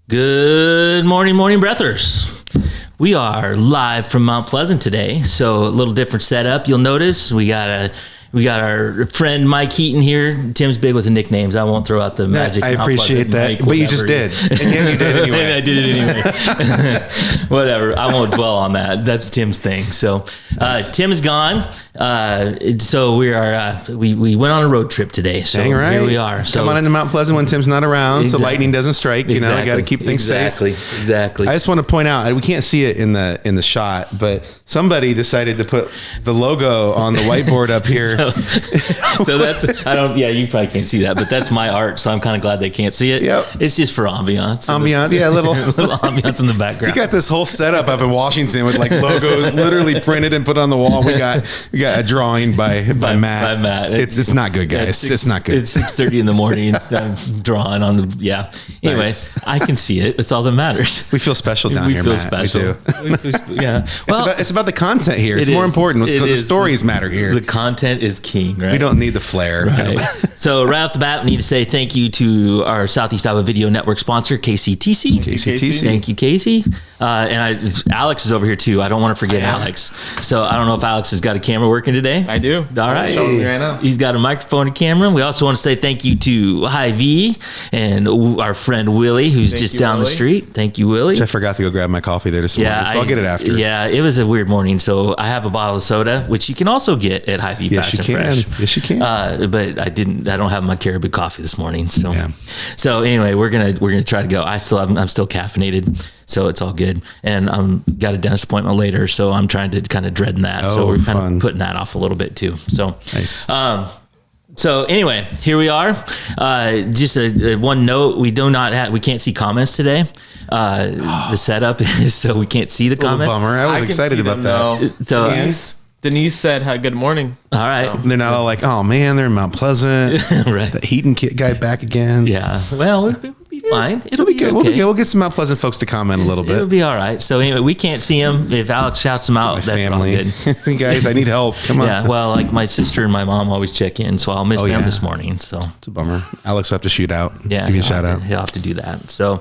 Good morning, breathers. We are live from Mount Pleasant today, so a little different setup. You'll notice we got our friend Mike Heaton here. Tim's big with the nicknames. I won't throw out the magic. I appreciate that, Mike, but you just did, and yeah, you did anyway. I did it anyway. Whatever. I won't dwell on that. That's Tim's thing. So Tim is gone. So we went on a road trip today. So Dang right. Here we are. So come on into Mount Pleasant when Tim's not around, Exactly. so lightning doesn't strike. You know, got to keep things safe. Exactly. I just want to point out, we can't see it in the shot, but somebody decided to put the logo on the whiteboard up here. So that's, you probably can't see that, but that's my art. So I'm kind of glad they can't see it. Yep. It's just for ambiance. Yeah, a little ambiance in the background. We got this whole setup up in Washington with like logos literally printed and put on the wall. We got a drawing by Matt. By Matt. It's not good, guys. It's not good. It's 6:30 in the morning. I'm drawing on the, Anyway, Nice. I can see it. That's all that matters. We feel special down here, Matt. Special. We do. Yeah. Well, It's about the content here. It's more important. The stories matter here. The content is king, right? We don't need the flair. Right. So right off the bat, we need to say thank you to our Southeast Iowa Video Network sponsor, KCTC. KCTC. Thank you, Casey. Alex is over here too. I don't want to forget Alex. So I don't know if Alex has got a camera working today. I do. All right. Showing me right now. He's got a microphone and camera. We also want to say thank you to Hy-Vee and our friend Willie, who's Thank just you, down the Willie. street. Thank you, Willie. I forgot to go grab my coffee there this morning, so I'll get it after. Yeah, it was a weird morning. So I have a bottle of soda, which you can also get at Hy-Vee Yes, Fast you and can. Fresh. Yes, you can. But I don't have my Caribou coffee this morning. So, Yeah. So anyway, we're gonna try to go. I'm still caffeinated, so it's all good. And got a dentist appointment later, so I'm trying to kind of dreading that. So Oh, we're kind fun. of putting that off a little bit too. So Nice. So anyway, here we are. Just a one note: we can't see comments today. The setup is so we can't see the a little comments. bummer. I was can excited see about them, that. though. So Denise said, "Hi, good morning." all right, They're not all like, oh man, they're in Mount Pleasant. right. That Heaton guy back again. Yeah. Well, we'll be fine. It'll be good. Okay. We'll be good. We'll get some Mount Pleasant folks to comment a little bit. It'll be all right. So anyway, we can't see him. If Alex shouts him out, My that's family. all good. Hey, guys, I need help. Come on. Yeah. Well, like my sister and my mom always check in, so I'll miss them yeah. this morning. So It's a bummer. Alex will have to shoot out. yeah, Give you a he'll shout have out. to- He'll have to do that. So,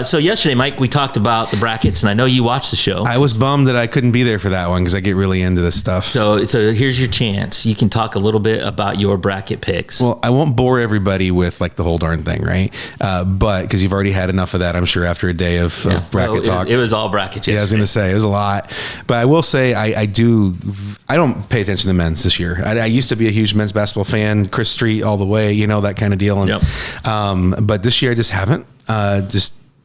so yesterday, Mike, we talked about the brackets, and I know you watched the show. I was bummed that I couldn't be there for that one because I get really into this stuff. So here's your chance. You can talk a little bit about your bracket picks. Well, I won't bore everybody with like the whole darn thing, right? But because you've already had enough of that, I'm sure after a day of bracket talk. It was all brackets. Yeah, I was yesterday. going to say it was a lot, but I will say I don't pay attention to men's this year. I used to be a huge men's basketball fan, Chris Street all the way, that kind of deal. And, Yep. but this year I just haven't,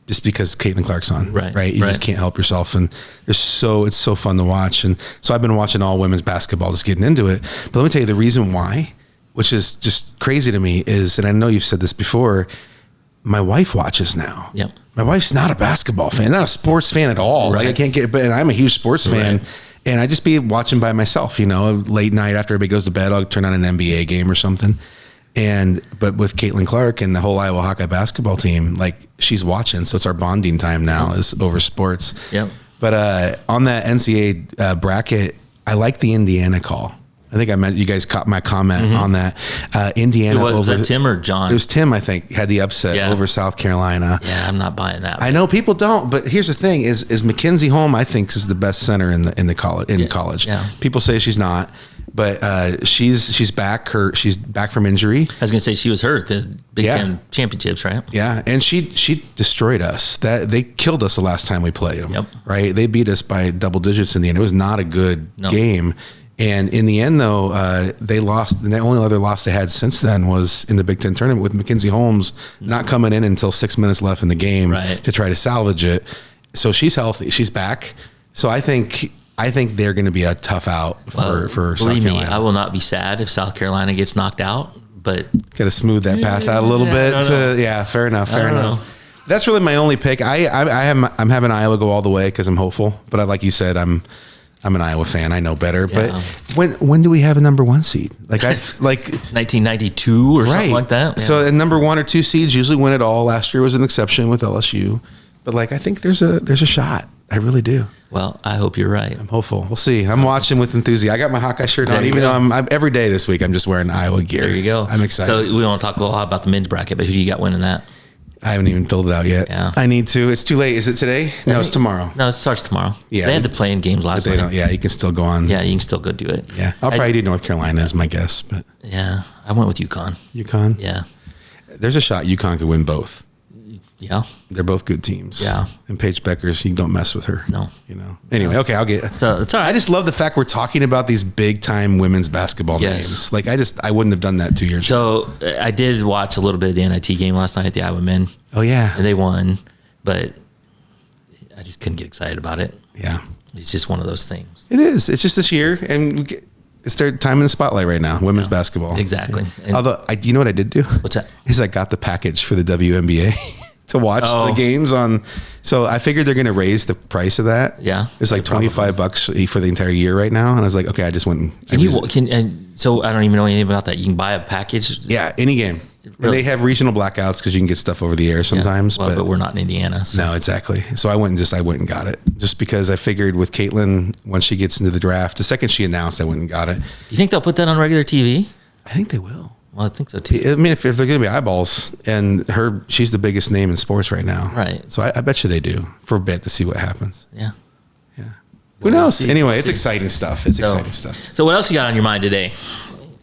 just because Caitlin Clark's on, right? You just can't help yourself. And it's so fun to watch. And so I've been watching all women's basketball, just getting into it. But let me tell you the reason why, which is just crazy to me is, and I know you've said this before, my wife watches now. Yep. My wife's not a basketball fan, not a sports fan at all. Right. Like I can't get, but I'm a huge sports fan. Right. And I just be watching by myself, late night after everybody goes to bed, I'll turn on an NBA game or something. But with Caitlin Clark and the whole Iowa Hawkeye basketball team, like she's watching. So it's our bonding time now is over sports. Yep. But on that NCAA bracket, I like the Indiana call. I think you guys caught my comment on that. Indiana Was that Tim or John? It was Tim, I think, had the upset over South Carolina. Yeah, I'm not buying that. I know people don't, but here's the thing: is Mackenzie Holm? I think is the best center in college. Yeah. People say she's not, but she's back. She's back from injury. I was going to say she was hurt the Big Ten championships, right? Yeah, and she destroyed us. That they killed us the last time we played them. Yep. Right? They beat us by double digits in the end. It was not a good game. And in the end, though, they lost. And the only other loss they had since then was in the Big Ten tournament with Mackenzie Holmes not coming in until 6 minutes left in the game to try to salvage it. So she's healthy. She's back. So I think they're going to be a tough out for South Carolina. I will not be sad if South Carolina gets knocked out, but got to smooth that path out a little bit. Fair enough. Fair enough. That's really my only pick. I'm having Iowa go all the way because I'm hopeful. But like you said, I'm an Iowa fan. I know better. Yeah. But when do we have a number one seed? Like 1992 or something like that. Yeah. So a number 1 or 2 seeds usually win it all. Last year was an exception with LSU. But I think there's a shot. I really do. Well, I hope you're right. I'm hopeful. We'll see. I'm watching with enthusiasm. I got my Hawkeye shirt on, even though I'm every day this week I'm just wearing Iowa gear. There you go. I'm excited. So we want to talk a lot about the men's bracket, but who do you got winning that? I haven't even filled it out yet. Yeah. I need to. It's too late. Is it today? No, it's tomorrow. No, it starts tomorrow. Yeah. They had the playing games last night. Yeah, you can still go on. Yeah, you can still go do it. Yeah. I'll probably do North Carolina as my guess, but Yeah, I went with UConn. UConn? Yeah. There's a shot UConn could win both. Yeah. They're both good teams. Yeah. And Paige Beckers, you don't mess with her. No. Anyway, okay, I'll get. So it's all right. I just love the fact we're talking about these big time women's basketball Yes. names. Like I wouldn't have done that 2 years ago. So I did watch a little bit of the NIT game last night at the Iowa men. Oh yeah. And they won, but I just couldn't get excited about it. Yeah. It's just one of those things. It is. It's just this year, and it's their time in the spotlight right now. Women's basketball. Exactly. Yeah. And Although, you know what I did do? what's that? Is I got the package for the WNBA to watch the games on. So I figured they're going to raise the price of that. Yeah. It's like $25 for the entire year right now, and I was like, okay, I just went. So I don't even know anything about that. You can buy a package. Yeah, any game. Really? And they have regional blackouts because you can get stuff over the air sometimes. Well, but we're not in Indiana. So. No, exactly. So I went and got it just because I figured with Caitlin, once she gets into the draft, the second she announced, I went and got it. Do you think they'll put that on regular TV? I think they will. Well, I think so too. I mean, if they're going to be eyeballs, and she's the biggest name in sports right now. Right. So I bet you they do for a bit to see what happens. Yeah. Yeah. We'll Who knows? see. Anyway, We'll it's see. exciting stuff. It's exciting stuff. So what else you got on your mind today?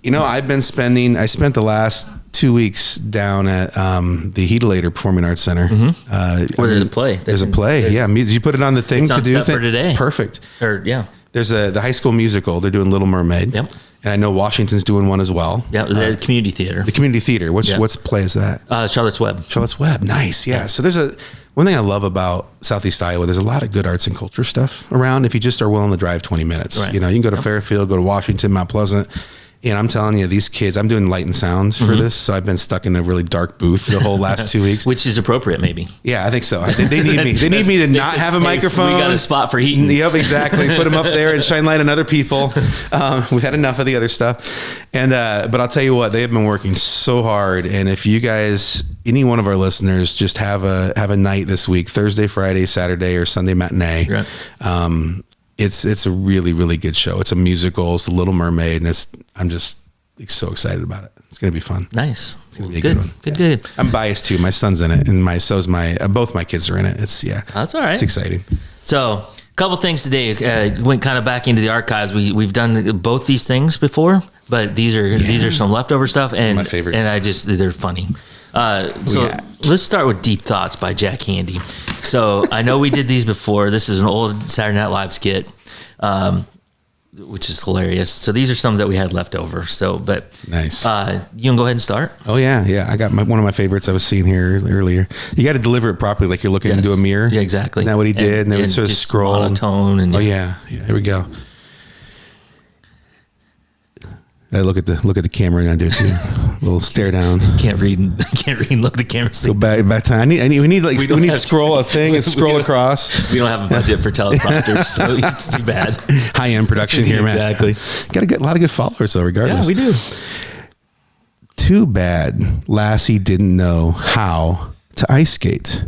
I spent the last 2 weeks down at the Heatelator Performing Arts Center. Where there's a play. There's a play. Yeah. You put it on the thing It's to on do set for today. Perfect. Yeah. There's the High School Musical. They're doing Little Mermaid. Yep. And I know Washington's doing one as well. Yeah. The community theater. The community theater. What's play is that? Charlotte's Web. Charlotte's Web. Nice. Yeah. So there's one thing I love about Southeast Iowa. There's a lot of good arts and culture stuff around if you just are willing to drive 20 minutes. Right. You can go to Fairfield, go to Washington, Mount Pleasant. And I'm telling you, these kids, I'm doing light and sound for this. So I've been stuck in a really dark booth the whole last 2 weeks. Which is appropriate, maybe. Yeah, I think so. They need me. They need me to not have a microphone. We got a spot for heating. Yep, exactly. Put them up there and shine light on other people. We've had enough of the other stuff. And but I'll tell you what, they have been working so hard. And if you guys, any one of our listeners, just have a night this week, Thursday, Friday, Saturday, or Sunday matinee. Right. It's a really, really good show. It's a musical. It's The Little Mermaid, and I'm just so excited about it. It's going to be fun. Nice. It's going to be a good one. Good. I'm biased too. My son's in it, and both my kids are in it. That's all right. It's exciting. So, a couple things today. Went kind of back into the archives. We've done both these things before, but these are some leftover stuff, and my favorites. And they're funny. Let's start with Deep Thoughts by Jack Handy. So I know we did these before. This is an old Saturday Night Live skit, which is hilarious. So these are some that we had left over. So, but nice. You can go ahead and start. Oh yeah. I got one of my favorites I was seeing here earlier. You got to deliver it properly, like you're looking into a mirror. Yeah, exactly. Isn't that what he did? And then sort of just scroll. monotone and yeah. Here we go. I look at the camera and I do it too. A little stare down. Can't read and look at the camera. Go back time. We need to scroll a thing and scroll across. We don't have a budget for teleprompters, so it's too bad. High end production here, man. Exactly. Got to get a lot of good followers though, regardless. Yeah, we do. Too bad Lassie didn't know how to ice skate.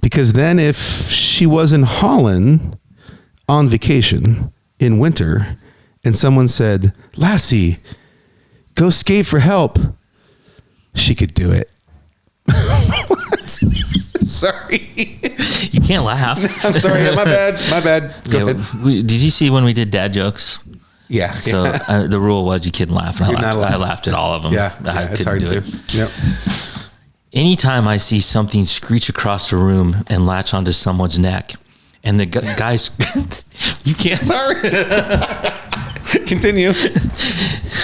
Because then if she was in Holland on vacation in winter and someone said, Lassie, go skate for help, she could do it. What? Sorry. You can't laugh. I'm sorry. My bad. Go ahead. Did you see when we did dad jokes? Yeah. So the rule was you couldn't laugh. And I laughed at all of them. Yeah. It's hard to. Yep. Anytime I see something screech across the room and latch onto someone's neck, and the guys, you can't. Sorry. Continue.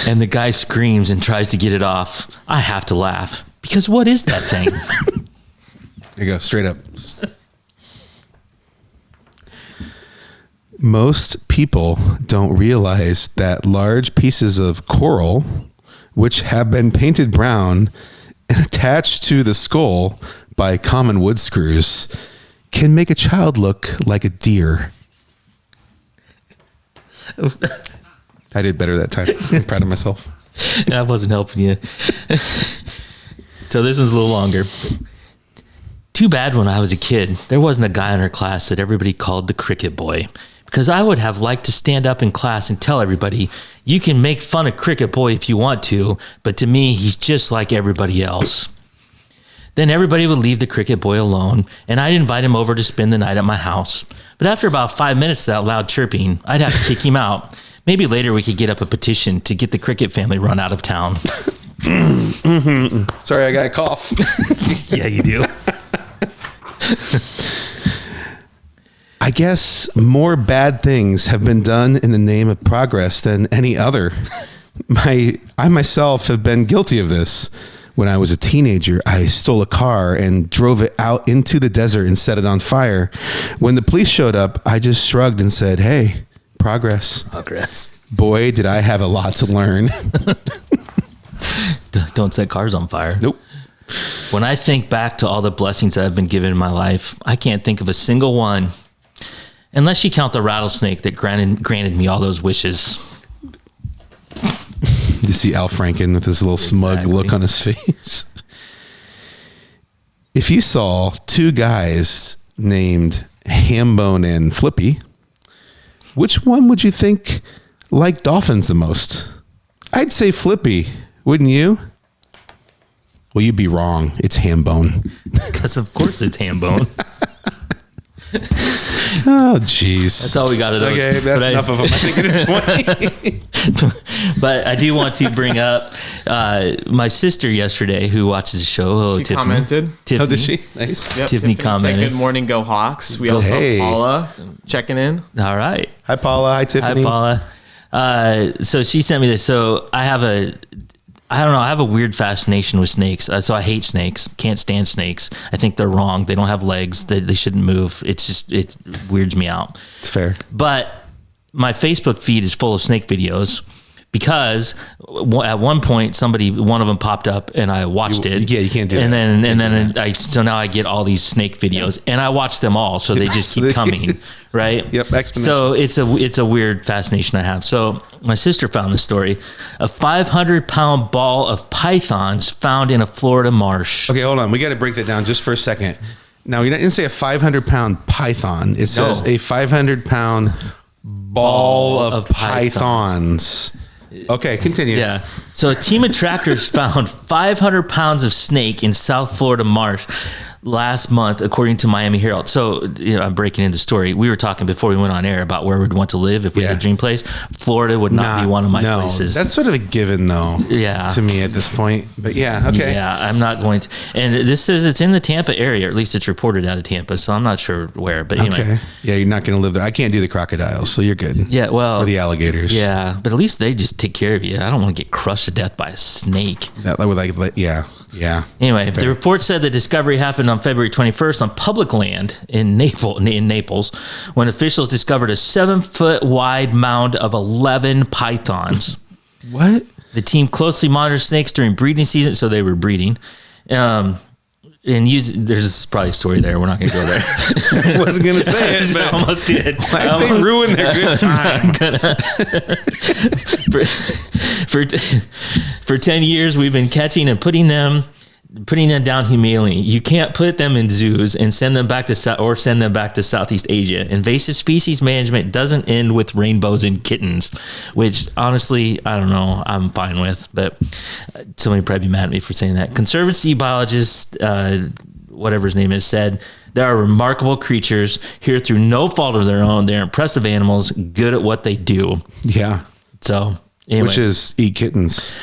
And the guy screams and tries to get it off, I have to laugh. Because what is that thing? There you go. Straight up. Most people don't realize that large pieces of coral, which have been painted brown and attached to the skull by common wood screws, can make a child look like a deer. I did better that time. I'm proud of myself. I wasn't helping you. So this one's a little longer. Too bad when I was a kid, there wasn't a guy in our class that everybody called the cricket boy. Because I would have liked to stand up in class and tell everybody, you can make fun of Cricket Boy if you want to, but to me, he's just like everybody else. Then everybody would leave the cricket boy alone, and I'd invite him over to spend the night at my house. But after about 5 minutes of that loud chirping, I'd have to kick him out. Maybe later we could get up a petition to get the cricket family run out of town. Sorry, I got a cough. Yeah, you do. I guess more bad things have been done in the name of progress than any other. I myself have been guilty of this. When I was a teenager, I stole a car and drove it out into the desert and set it on fire. When the police showed up, I just shrugged and said, "Hey, progress." Boy, did I have a lot to learn. Don't set cars on fire. Nope. When I think back to all the blessings I've been given in my life, I can't think of a single one. Unless you count the rattlesnake that granted me all those wishes. You see Al Franken with his little smug look on his face. If you saw two guys named Hambone and Flippy, which one would you think liked dolphins the most? I'd say Flippy, wouldn't you? Well, you'd be wrong. It's Hambone. Because of course it's Hambone. Oh, jeez. That's all we got of those. Okay, that's enough of them, I think, at this point. But I do want to bring up my sister yesterday who watches the show. Hello, She Tiffany. commented. Tiffany. Oh, did she? Nice. Yep, Tiffany said, commented. "Good morning, go Hawks." We Go- also Hey. have Paula checking in. All right. Hi, Paula. Hi, Tiffany. Hi, Paula. So she sent me this. So I have a weird fascination with snakes. So I hate snakes. Can't stand snakes. I think they're wrong. They don't have legs. They shouldn't move. It weirds me out. It's fair. But my Facebook feed is full of snake videos because at one point one of them popped up and I watched it. Yeah, you can't do and that. So now I get all these snake videos and I watch them all. So they just keep coming, right? Yep, exponential. So it's a weird fascination I have. So my sister found this story: a 500-pound ball of pythons found in a Florida marsh. Okay, hold on. We got to break that down just for a second. Now, you didn't say a 500-pound python. It says a 500-pound ball of pythons. Okay, continue. Yeah. So a team of tractors found 500 pounds of snake in South Florida marsh last month, according to Miami Herald. So I'm breaking into the story. We were talking before we went on air about where we'd want to live if we had a dream place. Florida would not be one of my places. That's sort of a given, though. Yeah. To me at this point. But yeah, okay. Yeah, I'm not going to. And this says it's in the Tampa area, or at least it's reported out of Tampa. So I'm not sure where. But anyway. Okay. Yeah, you're not going to live there. I can't do the crocodiles, so you're good. Yeah, well. Or the alligators. Yeah, but at least they just take care of you. I don't want to get crushed to death by a snake. That would yeah. Anyway, Fair. the report said the discovery happened on February 21st on public land in Naples, when officials discovered a 7-foot wide mound of 11 pythons. What? The team closely monitors snakes during breeding season, so they were breeding. There's probably a story there. We're not going to go there. I wasn't going to say it, but I almost did. they ruined their good time. For 10 years, we've been catching and putting them down humanely. You can't put them in zoos and send them back to Southeast Asia. Invasive species management doesn't end with rainbows and kittens, which honestly, I don't know, I'm fine with, but somebody would probably be mad at me for saying that. Conservancy biologist, whatever his name is, said there are remarkable creatures here through no fault of their own. They're impressive animals, good at what they do. Yeah. So anyway. Which is eat kittens.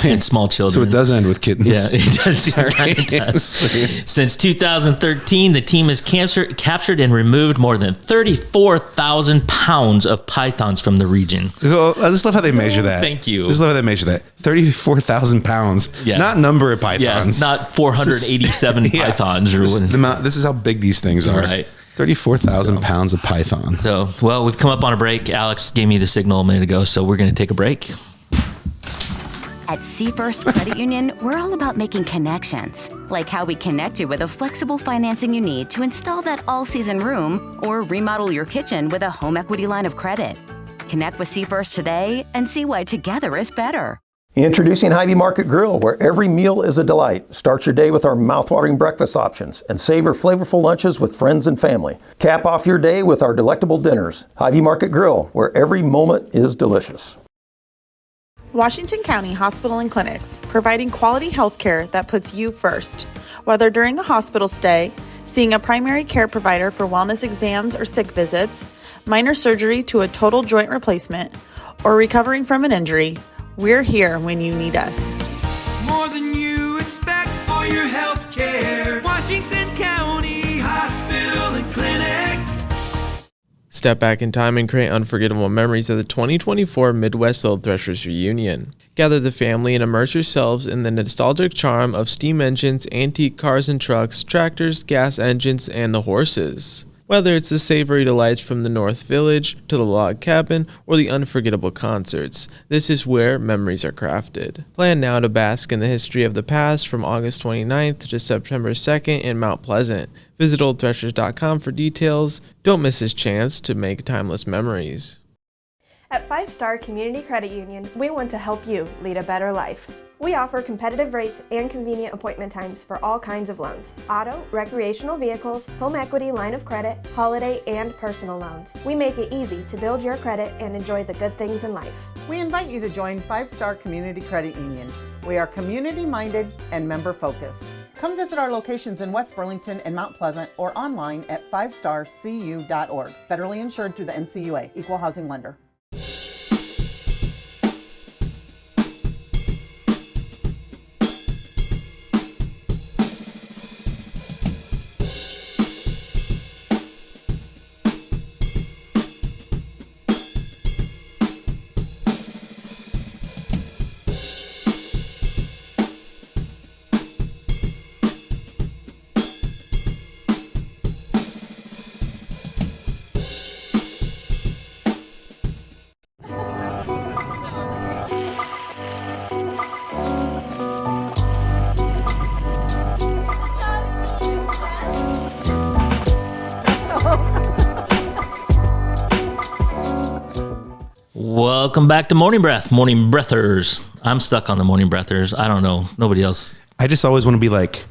And small children. So it does end with kittens. Yeah, it does. It kind of does. Since 2013, the team has captured and removed more than 34,000 pounds of pythons from the region. I just love how they measure that. Thank you. I just love how they measure that. 34,000 pounds. Yeah. Not number of Yeah, pythons. not 487 Yeah. pythons. This is how big these things are. Right. 34,000 pounds of python. So, well, we've come up on a break. Alex gave me the signal a minute ago, so we're going to take a break. At Seafirst Credit Union, we're all about making connections, like how we connect you with a flexible financing you need to install that all-season room or remodel your kitchen with a home equity line of credit. Connect with Seafirst today and see why together is better. Introducing Hy-Vee Market Grill, where every meal is a delight. Start your day with our mouthwatering breakfast options and savor flavorful lunches with friends and family. Cap off your day with our delectable dinners. Hy-Vee Market Grill, where every moment is delicious. Washington County Hospital and Clinics, providing quality health care that puts you first. Whether during a hospital stay, seeing a primary care provider for wellness exams or sick visits, minor surgery to a total joint replacement, or recovering from an injury, we're here when you need us. More than you expect for your health care. Washington County Hospital and Clinics. Step back in time and create unforgettable memories of the 2024 Midwest Old Threshers Reunion. Gather the family and immerse yourselves in the nostalgic charm of steam engines, antique cars and trucks, tractors, gas engines, and the horses. Whether it's the savory delights from the North Village to the log cabin or the unforgettable concerts, this is where memories are crafted. Plan now to bask in the history of the past from August 29th to September 2nd in Mount Pleasant. Visit oldthreshers.com for details. Don't miss this chance to make timeless memories. At 5 Star Community Credit Union, we want to help you lead a better life. We offer competitive rates and convenient appointment times for all kinds of loans: auto, recreational vehicles, home equity, line of credit, holiday, and personal loans. We make it easy to build your credit and enjoy the good things in life. We invite you to join 5 Star Community Credit Union. We are community-minded and member-focused. Come visit our locations in West Burlington and Mount Pleasant or online at 5starcu.org. Federally insured through the NCUA, Equal Housing Lender. Welcome back to Morning Breath, Morning Breathers. I'm stuck on the Morning Breathers. I don't know. Nobody else. I just always want to be like,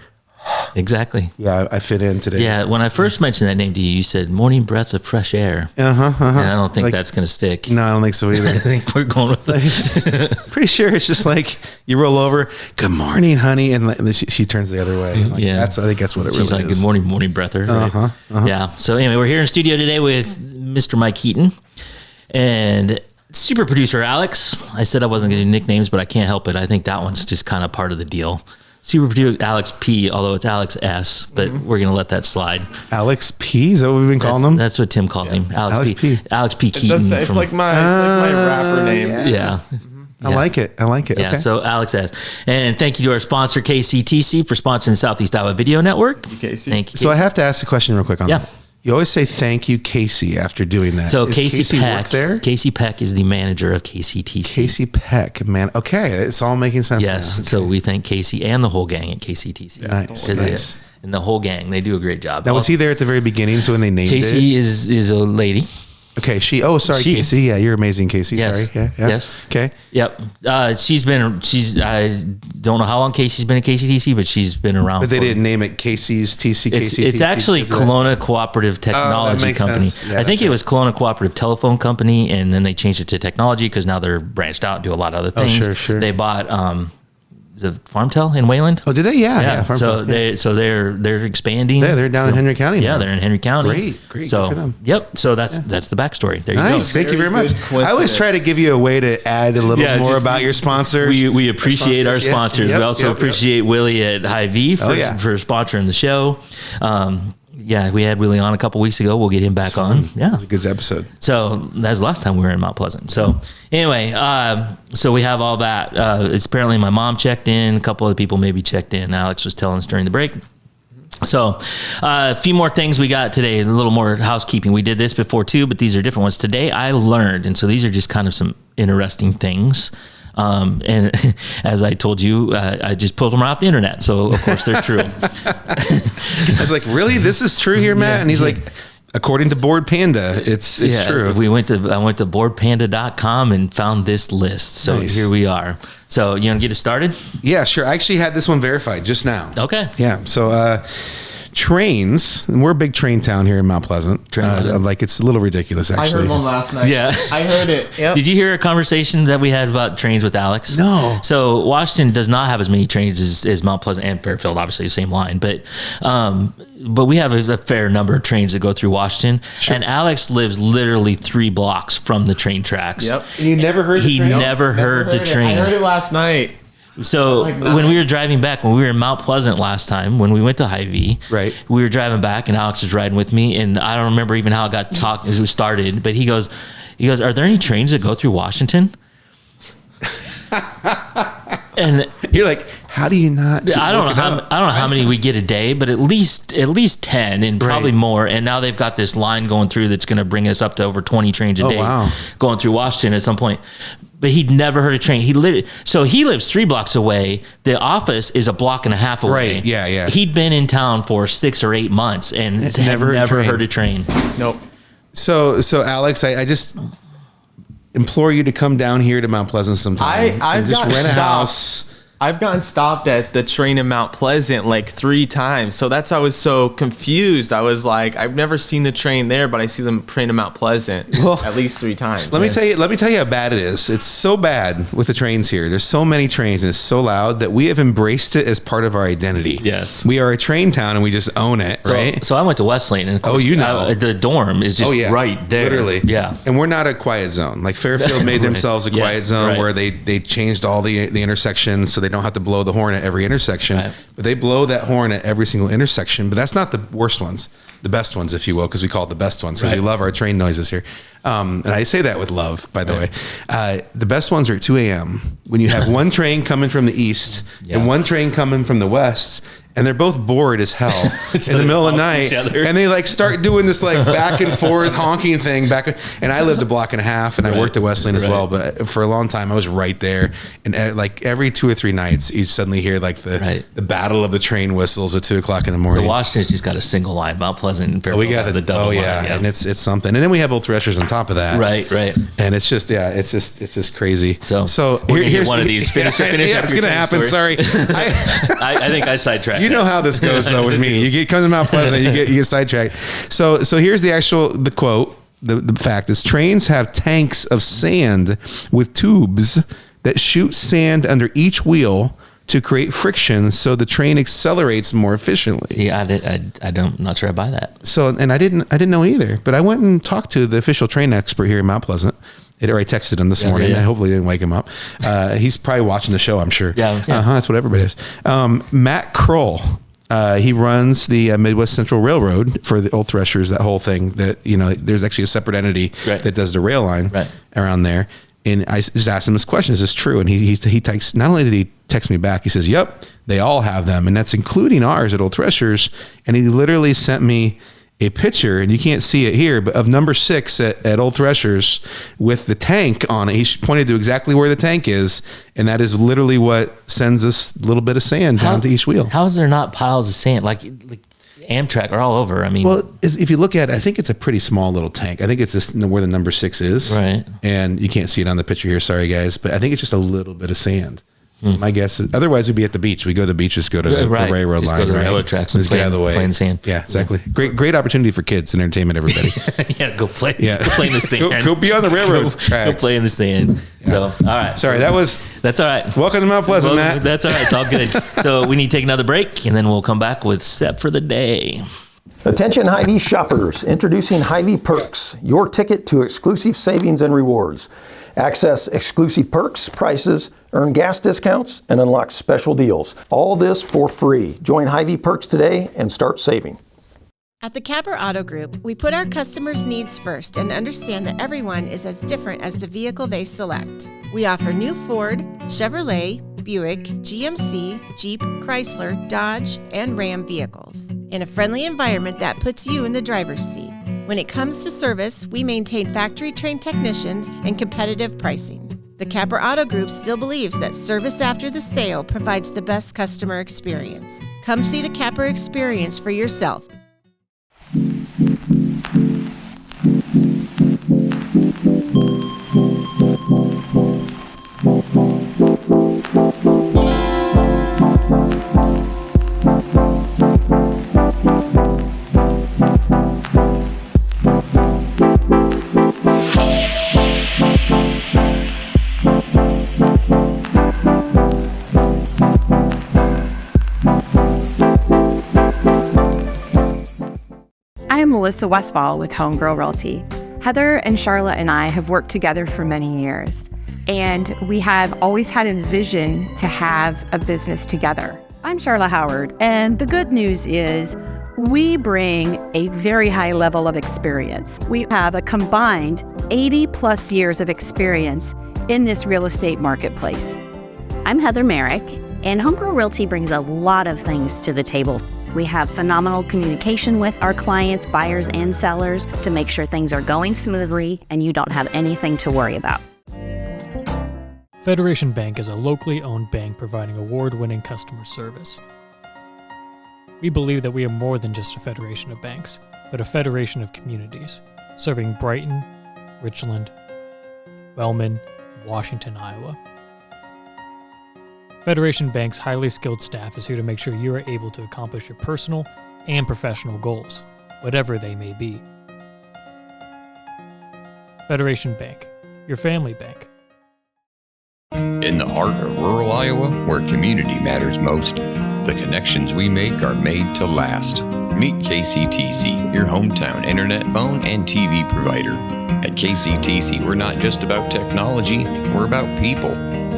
Exactly. yeah, I fit in today. Yeah, when I first mentioned that name to you, you said morning breath of fresh air. And I don't think Like- that's going to stick. No, I don't think so I either. think we're going with it. Pretty sure it's just like you roll over, good morning, honey, and then she turns the other way. Like, Yeah. I think that's what it She's really like, is. good morning breather. Right? Yeah. So anyway, we're here in studio today with Mr. Mike Heaton and super producer Alex. I said I wasn't going to do nicknames, but I can't help it. I think that one's just kind of part of the deal. Super producer Alex P, although it's Alex S, but we're going to let that slide. Alex P, is that what we've been calling him? That's what Tim calls him. Alex Alex P. P. Alex P. Keaton. It's like my rapper name. Yeah. I like it. Yeah, Okay. so Alex S. And thank you to our sponsor, KCTC, for sponsoring the Southeast Iowa Video Network. Casey. Thank you. So I have to ask a question real quick on Yeah. that. You always say thank you, Casey, after doing that. So Does Casey work Peck, there? Casey Peck is the manager of KCTC. Casey Peck, man. Okay, it's all making sense. Yes. now. So we thank Casey and the whole gang at KCTC. Nice, Is it- nice. And the whole gang, they do a great job. Now was he there at the very beginning? So when they named Casey it, is a lady. okay. Sorry, She. Casey. Yeah, you're amazing, Casey. Yes. Sorry. Yeah. Yes. Okay. Yep. I don't know how long Casey's been at KCTC, but she's been around. But they for- didn't name it Casey's TC. It's actually Kelowna Cooperative Technology makes Company. sense. Yeah, I think that's it right. was Kelowna Cooperative Telephone Company, and then they changed it to technology because now they're branched out, do a lot of other things. Sure. They bought is it FarmTel in Wayland? Oh, did they? Yeah. So they're expanding. Yeah, they're down in Henry County Yeah, now. they're in Henry County. Great. So Good for them. yep. So that's the backstory. There you Nice. go. Thank you very much. good I always try to give you a way to add a little Yeah, more just- about your sponsors. We appreciate our sponsors. Yep, We also yep. appreciate Willie at Hy-Vee for sponsoring the show. Yeah, we had Willie on a couple weeks ago. We'll get him back on. That Yeah. was a good episode. So that was the last time we were in Mount Pleasant. So anyway, so we have all that. It's apparently my mom checked in. A couple of people maybe checked in. Alex was telling us during the break. So a few more things we got today, a little more housekeeping. We did this before too, but these are different ones. Today I learned, and so these are just kind of some interesting things. And as I told you, I just pulled them right off the internet. So of course they're true. I was like, really? This is true here, Matt? And he's like, according to Board Panda, it's true. I went to boardpanda.com and found this list. So Nice. here we are. So you want to get it started? Yeah, sure. I actually had this one verified just now. Okay. Yeah. So trains, and we're a big train town here in Mount Pleasant. Like it's a little ridiculous, actually. I heard one last night. Yeah. I heard it. Yep. Did you hear a conversation that we had about trains with Alex? No. So Washington does not have as many trains as Mount Pleasant and Fairfield, obviously the same line, but we have a fair number of trains that go through Washington. Sure. And Alex lives literally 3 blocks from the train tracks. Yep. And you never heard the train? He never heard the train. I heard it last night. So when we were driving back, when we were in Mount Pleasant last time, when we went to Hy-Vee, right, we were driving back and Alex was riding with me, and I don't remember even how it got talked as we started, but he goes, are there any trains that go through Washington? And you're like, how do you not? I don't know how many we get a day, but at least 10 and probably more. And now they've got this line going through that's going to bring us up to over 20 trains a day going through Washington at some point. But he'd never heard a train. He lives 3 blocks away. The office is a block and a half away. Right. Yeah. He'd been in town for 6 or 8 months and never heard a train. Nope. So Alex, I just implore you to come down here to Mount Pleasant sometime. I've just rent a house. I've gotten stopped at the train in Mount Pleasant like 3 times. So that's, I was so confused. I was like, I've never seen the train there, but I see the train in Mount Pleasant at least 3 times. Let me tell you how bad it is. It's so bad with the trains here. There's so many trains and it's so loud that we have embraced it as part of our identity. Yes. We are a train town and we just own it, right? So I went to Wesleyan and of course, the dorm is just right there. Literally. Yeah. And we're not a quiet zone. Like Fairfield made themselves a quiet zone where they changed all the intersections so they don't have to blow the horn at every intersection, but they blow that horn at every single intersection. But that's not the worst ones, the best ones, if you will, because we call it the best ones because we love our train noises here. And I say that with love, by the way. The best ones are at 2 a.m. when you have one train coming from the east and one train coming from the west, and they're both bored as hell in the middle of the night, and they like start doing this like back and forth honking thing and I lived a block and a half and I worked at Wesleyan as well, but for a long time I was right there, and like every 2 or 3 nights you suddenly hear like the battle of the train whistles at 2 o'clock in the morning. So Washington's just got a single line. Mount Pleasant and Fairfield the double line. And it's something, and then we have Old Threshers on top of that, right, and it's just crazy. So here's one of these. Finish it's gonna happen. Story. Sorry, I think I sidetracked. You know how this goes though with me. You come to Mount Pleasant, you get sidetracked. So here's the quote. The fact is, trains have tanks of sand with tubes that shoot sand under each wheel to create friction, so the train accelerates more efficiently. See, I'm not sure I buy that. So, and I didn't know either, but I went and talked to the official train expert here in Mount Pleasant. I texted him this morning. I hopefully didn't wake him up. He's probably watching the show, I'm sure. Yeah. That's what everybody is. Matt Kroll. He runs the Midwest Central Railroad for the Old Threshers, that whole thing that, there's actually a separate entity that does the rail line around there. And I just asked him this question, is this true? And he texts, not only did he text me back, he says, yep, they all have them. And that's including ours at Old Threshers. And he literally sent me a picture, and you can't see it here, but of number 6 at Old Threshers with the tank on it. He pointed to exactly where the tank is, and that is literally what sends us a little bit of sand down to each wheel. How is there not piles of sand? Like Amtrak are all over. I mean, well, if you look at it, I think it's a pretty small little tank. I think it's just where the number 6 is. Right. And you can't see it on the picture here. Sorry, guys. But I think it's just a little bit of sand. So my guess is, otherwise we'd be at the beach. We go to the beach, just go to the railroad just line, go to the railroad tracks and just get out of the way. Play in the sand. Yeah, exactly. Great opportunity for kids and entertainment, everybody. Go play. Yeah. Go play in the sand. go be on the railroad tracks. Go play in the sand. Yeah. So, all right. Sorry, that's all right. Welcome to Mount Pleasant, Matt. That's all right. It's all good. So we need to take another break, and then we'll come back with Set for the Day. Attention Hy-Vee shoppers, introducing Hy-Vee Perks, your ticket to exclusive savings and rewards. Access exclusive perks, prices, earn gas discounts, and unlock special deals. All this for free. Join Hy-Vee Perks today and start saving. At the Capper Auto Group, we put our customers' needs first and understand that everyone is as different as the vehicle they select. We offer new Ford, Chevrolet, Buick, GMC, Jeep, Chrysler, Dodge, and Ram vehicles in a friendly environment that puts you in the driver's seat. When it comes to service, we maintain factory-trained technicians and competitive pricing. The Capper Auto Group still believes that service after the sale provides the best customer experience. Come see the Capper experience for yourself. Melissa Westfall with Homegirl Realty. Heather and Charlotte and I have worked together for many years, and we have always had a vision to have a business together. I'm Charlotte Howard, and the good news is we bring a very high level of experience. We have a combined 80 plus years of experience in this real estate marketplace. I'm Heather Merrick, and Homegirl Realty brings a lot of things to the table. We have phenomenal communication with our clients, buyers and sellers, to make sure things are going smoothly and you don't have anything to worry about. Federation Bank is a locally owned bank providing award-winning customer service. We believe that we are more than just a federation of banks, but a federation of communities, serving Brighton, Richland, Wellman, and Washington, Iowa. Federation Bank's highly skilled staff is here to make sure you are able to accomplish your personal and professional goals, whatever they may be. Federation Bank, your family bank. In the heart of rural Iowa, where community matters most, the connections we make are made to last. Meet KCTC, your hometown internet, phone, and TV provider. At KCTC, we're not just about technology, we're about people.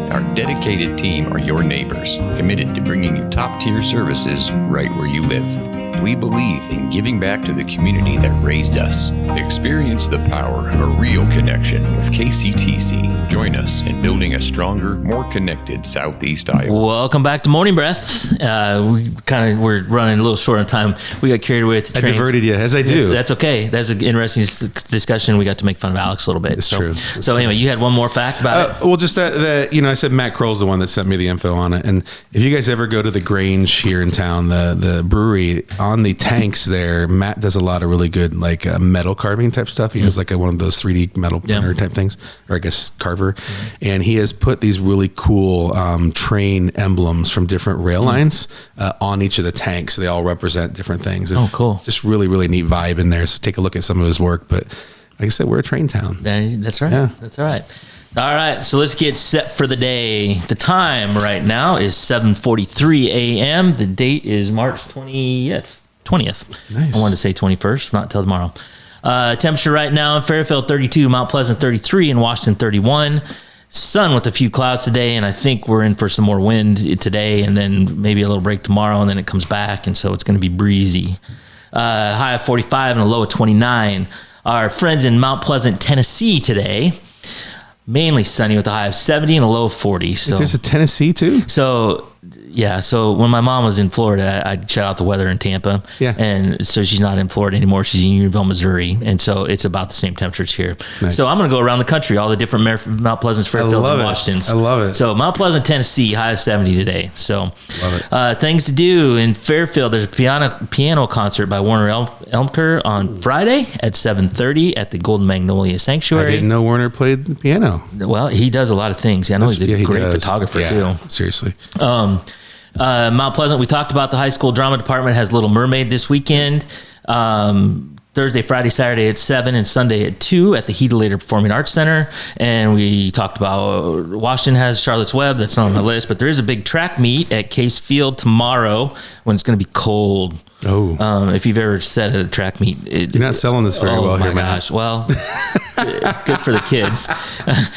Our dedicated team are your neighbors, committed to bringing you top-tier services right where you live. We believe in giving back to the community that raised us. Experience the power of a real connection with KCTC. Join us in building a stronger, more connected Southeast Iowa. Welcome back to Morning Breath. We're running a little short on time. We got carried away at the train. I diverted you, as I do. That's okay. That's an interesting discussion. We got to make fun of Alex a little bit. It's true. So anyway, you had one more fact about it? Well, just that I said Matt Kroll's the one that sent me the info on it. And if you guys ever go to the Grange here in town, the brewery, on the tanks there, Matt does a lot of really good metal carving type stuff. He has one of those 3D metal printer type things, or I guess carver. And he has put these really cool train emblems from different rail lines on each of the tanks. So they all represent different things. Cool. Just really, really neat vibe in there. So take a look at some of his work. But like I said, we're a train town. That's right. Yeah. That's all right. All right, so let's get set for the day. The time right now is 7:43 a.m. The date is March 20th. Nice. I wanted to say 21st, not till tomorrow. Temperature right now in Fairfield 32, Mount Pleasant 33, and Washington 31. Sun with a few clouds today, and I think we're in for some more wind today, and then maybe a little break tomorrow, and then it comes back, and so it's going to be breezy. High of 45 and a low of 29. Our friends in Mount Pleasant, Tennessee today. Mainly sunny with a high of 70 and a low of 40. So there's a Tennessee too? So yeah. So when my mom was in Florida, I'd shout out the weather in Tampa. Yeah. And so she's not in Florida anymore. She's in Unionville, Missouri. And so it's about the same temperatures here. Nice. So I'm going to go around the country, all the different Mount Pleasants, Fairfields, and Washingtons. I love it. So Mount Pleasant, Tennessee, high of 70 today. So love it. Things to do in Fairfield. There's a piano concert by Warner Elmker on Friday at 7:30 at the Golden Magnolia Sanctuary. I didn't know Warner played the piano. Well, he does a lot of things. I know he's a great photographer too. Seriously. Mount Pleasant, we talked about the high school drama department has Little Mermaid this weekend. Thursday, Friday, Saturday at 7 and Sunday at 2 at the Heatelator Performing Arts Center. And we talked about Washington has Charlotte's Web. That's not on my list, but there is a big track meet at Case Field tomorrow when it's going to be cold. Oh, if you've ever set a track meet, you're not selling this very well here, man. Oh my gosh! Well, good for the kids.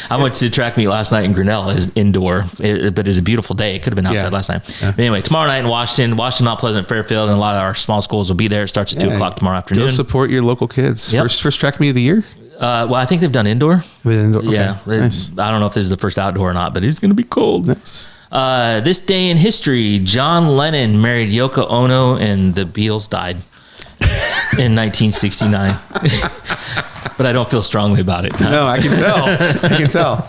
I went to track meet last night in Grinnell. It's indoor, but it's a beautiful day. It could have been outside last night. Yeah. But anyway, tomorrow night in Washington, Mount Pleasant, Fairfield, and a lot of our small schools will be there. It starts at 2 o'clock tomorrow afternoon. Go support your local kids. Yep. First track meet of the year. Well, I think they've done indoor. Okay. Yeah, nice. I don't know if this is the first outdoor or not, but it's going to be cold. Nice. This day in history, John Lennon married Yoko Ono and the Beatles died in 1969. But I don't feel strongly about it. No, I can tell.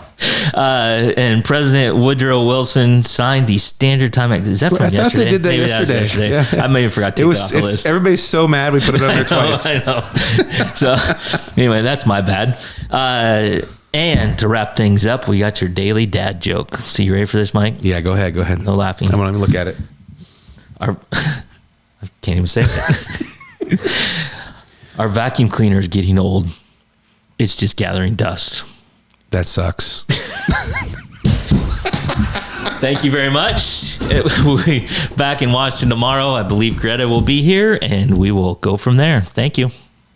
And President Woodrow Wilson signed the Standard Time Act. Is that from yesterday? I thought they did that yesterday. Yeah. I may have forgot to take it off the list. Everybody's so mad we put it on there twice. I know. So anyway, that's my bad. And to wrap things up, we got your daily dad joke. So you ready for this, Mike? Yeah, go ahead. No laughing. I'm going to look at it. I can't even say that. Our vacuum cleaner is getting old. It's just gathering dust. That sucks. Thank you very much. We'll be back in Washington tomorrow. I believe Greta will be here, and we will go from there. Thank you.